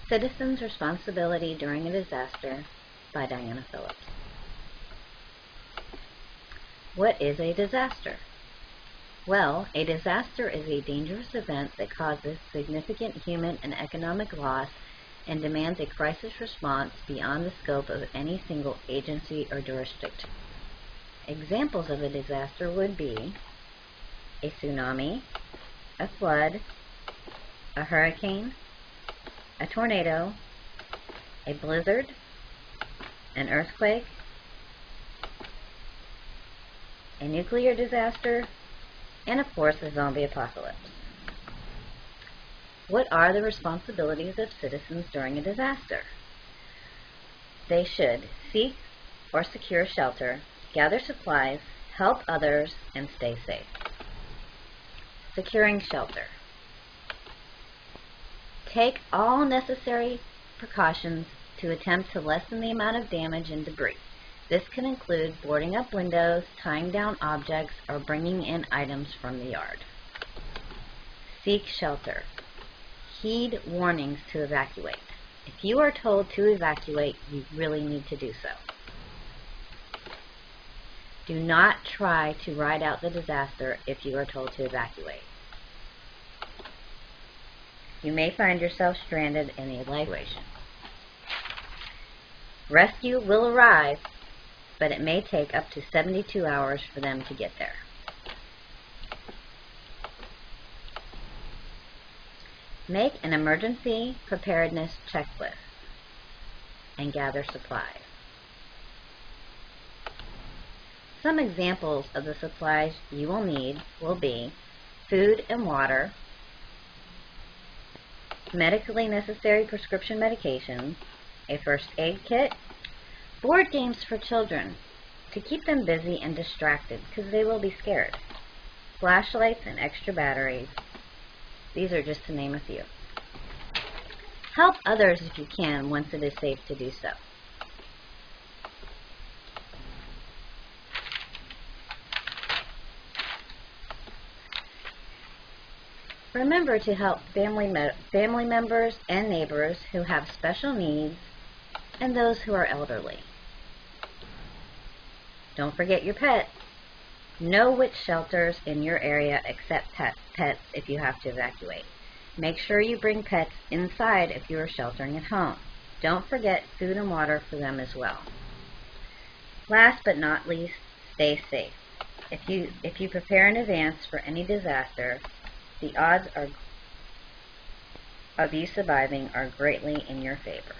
Citizens' Responsibility During a Disaster by Diana Phillips. What is a disaster? Well, a disaster is a dangerous event that causes significant human and economic loss and demands a crisis response beyond the scope of any single agency or jurisdiction. Examples of a disaster would be a tsunami, a flood, a hurricane, a tornado, a blizzard, an earthquake, a nuclear disaster, and of course a zombie apocalypse. What are the responsibilities of citizens during a disaster? They should seek or secure shelter, gather supplies, help others, and stay safe. Securing shelter. Take all necessary precautions to attempt to lessen the amount of damage and debris. This can include boarding up windows, tying down objects, or bringing in items from the yard. Seek shelter. Heed warnings to evacuate. If you are told to evacuate, you really need to do so. Do not try to ride out the disaster if you are told to evacuate. You may find yourself stranded in a situation. Rescue will arrive, but it may take up to 72 hours for them to get there. Make an emergency preparedness checklist and gather supplies. Some examples of the supplies you will need will be food and water, medically necessary prescription medications, a first aid kit, board games for children to keep them busy and distracted because they will be scared, flashlights and extra batteries. These are just to name a few. Help others if you can once it is safe to do so. Remember to help family members and neighbors who have special needs and those who are elderly. Don't forget your pets. Know which shelters in your area accept pets if you have to evacuate. Make sure you bring pets inside if you are sheltering at home. Don't forget food and water for them as well. Last but not least, stay safe. If you prepare in advance for any disaster, the odds of you surviving are greatly in your favor.